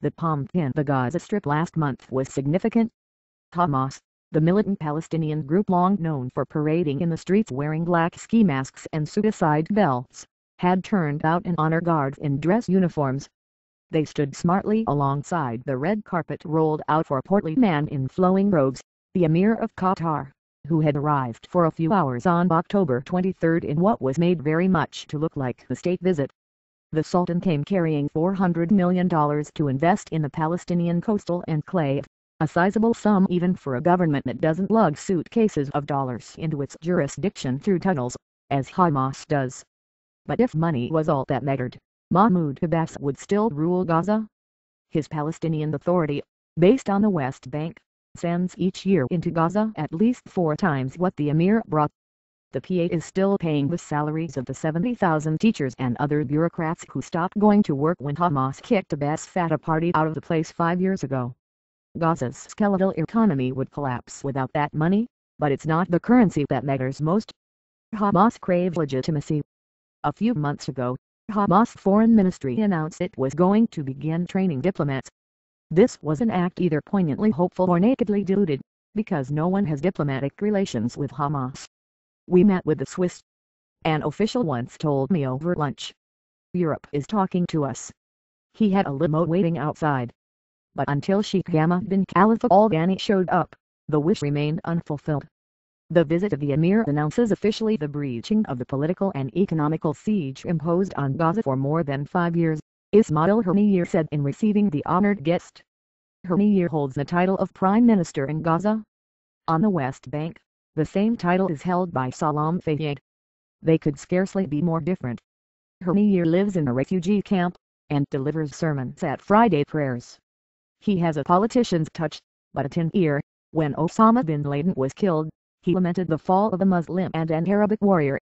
The bomb in the Gaza Strip last month was significant. Hamas, the militant Palestinian group long known for parading in the streets wearing black ski masks and suicide belts, had turned out an honor guard in dress uniforms. They stood smartly alongside the red carpet rolled out for a portly man in flowing robes, the Emir of Qatar, who had arrived for a few hours on October 23 in what was made very much to look like a state visit. The Sultan came carrying $400 million to invest in the Palestinian coastal enclave, a sizable sum even for a government that doesn't lug suitcases of dollars into its jurisdiction through tunnels, as Hamas does. But if money was all that mattered, Mahmoud Abbas would still rule Gaza. His Palestinian Authority, based on the West Bank, sends each year into Gaza at least 4 times what the Emir brought. The PA is still paying the salaries of the 70,000 teachers and other bureaucrats who stopped going to work when Hamas kicked Abbas' Fatah party out of the place 5 years ago. Gaza's skeletal economy would collapse without that money, but it's not the currency that matters most. Hamas craves legitimacy. A few months ago, Hamas Foreign Ministry announced it was going to begin training diplomats. This was an act either poignantly hopeful or nakedly deluded, because no one has diplomatic relations with Hamas. "We met with the Swiss," an official once told me over lunch. "Europe is talking to us." He had a limo waiting outside. But until Sheikh Hamad bin Khalifa Al Thani showed up, the wish remained unfulfilled. The visit of the Emir announces officially the breaching of the political and economical siege imposed on Gaza for more than 5 years, Ismail Haniyeh said in receiving the honored guest. Haniyeh holds the title of Prime Minister in Gaza. On the West Bank, the same title is held by Salam Fayyad. They could scarcely be more different. Haniyeh lives in a refugee camp, and delivers sermons at Friday prayers. He has a politician's touch, but a tin ear. When Osama bin Laden was killed, he lamented the fall of a Muslim and an Arabic warrior.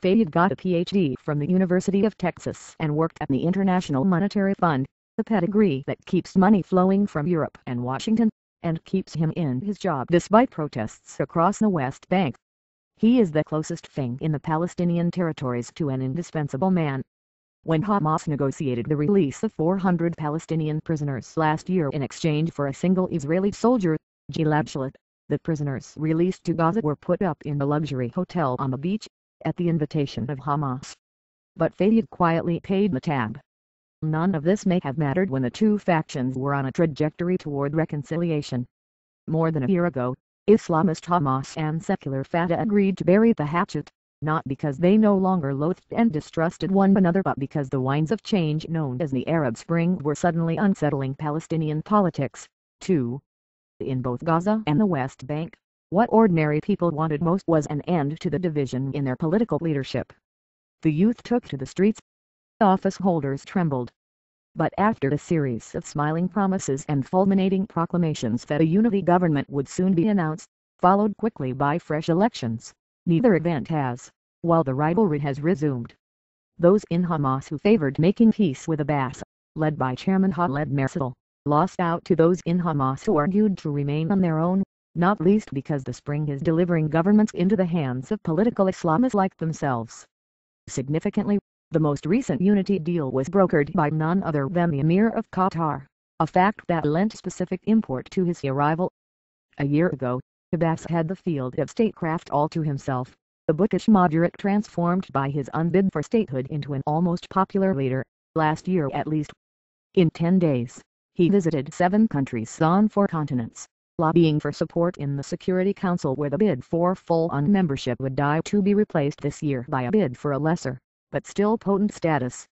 Fayyad got a PhD from the University of Texas and worked at the International Monetary Fund, the pedigree that keeps money flowing from Europe and Washington, and keeps him in his job despite protests across the West Bank. He is the closest thing in the Palestinian territories to an indispensable man. When Hamas negotiated the release of 400 Palestinian prisoners last year in exchange for a single Israeli soldier, Gilad Shalit, the prisoners released to Gaza were put up in the luxury hotel on the beach, at the invitation of Hamas. But Fayyad quietly paid the tab. None of this may have mattered when the two factions were on a trajectory toward reconciliation. More than a year ago, Islamist Hamas and secular Fatah agreed to bury the hatchet, not because they no longer loathed and distrusted one another but because the winds of change known as the Arab Spring were suddenly unsettling Palestinian politics, too. In both Gaza and the West Bank, what ordinary people wanted most was an end to the division in their political leadership. The youth took to the streets. Office holders trembled. But after a series of smiling promises and fulminating proclamations that a unity government would soon be announced, followed quickly by fresh elections, neither event has, while the rivalry has resumed. Those in Hamas who favored making peace with Abbas, led by Chairman Khaled Messil, lost out to those in Hamas who argued to remain on their own, not least because the spring is delivering governments into the hands of political Islamists like themselves. Significantly, the most recent unity deal was brokered by none other than the Emir of Qatar, a fact that lent specific import to his arrival. A year ago, Abbas had the field of statecraft all to himself, the bookish moderate transformed by his unbid for statehood into an almost popular leader, last year at least. In 10 days, he visited 7 countries on 4 continents, lobbying for support in the Security Council where the bid for full-on membership would die to be replaced this year by a bid for a lesser, but still potent status.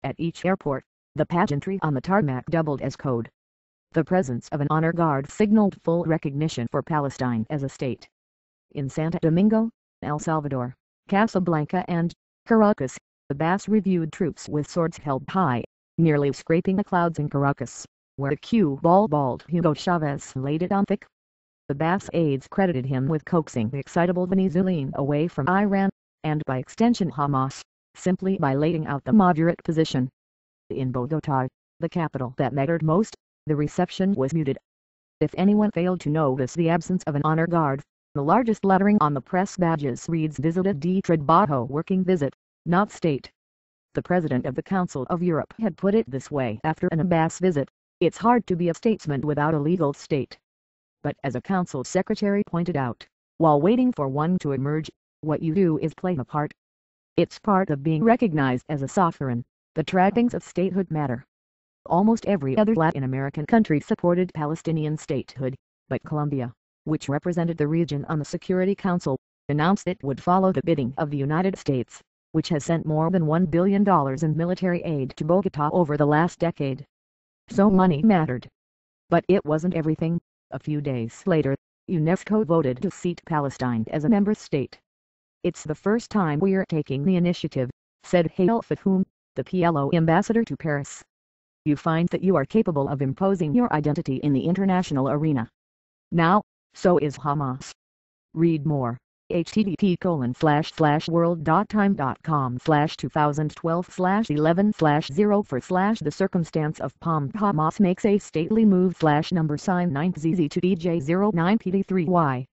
At each airport, the pageantry on the tarmac doubled as code. The presence of an honor guard signaled full recognition for Palestine as a state. In Santo Domingo, El Salvador, Casablanca and Caracas, Abbas reviewed troops with swords held high, nearly scraping the clouds in Caracas, where the cue-ball-balled Hugo Chavez laid it on thick. Abbas aides credited him with coaxing the excitable Venezuelan away from Iran, and by extension Hamas, simply by laying out the moderate position. In Bogotá, the capital that mattered most, the reception was muted. If anyone failed to notice the absence of an honor guard, the largest lettering on the press badges reads "Visited de Trabajo working visit, not state." The President of the Council of Europe had put it this way after an Abbas visit. It's hard to be a statesman without a legal state. But as a council secretary pointed out, while waiting for one to emerge, what you do is play a part. It's part of being recognized as a sovereign. The trappings of statehood matter. Almost every other Latin American country supported Palestinian statehood, but Colombia, which represented the region on the Security Council, announced it would follow the bidding of the United States, which has sent more than $1 billion in military aid to Bogotá over the last decade. So money mattered. But it wasn't everything. A few days later, UNESCO voted to seat Palestine as a member state. "It's the first time we're taking the initiative," said Hail Fatoum, the PLO ambassador to Paris. "You find that you are capable of imposing your identity in the international arena. Now, so is Hamas." Read more. http://world.time.com/2012/11/0 The circumstance of Hamas makes a stately move #9ZZ to DJ09PD3Y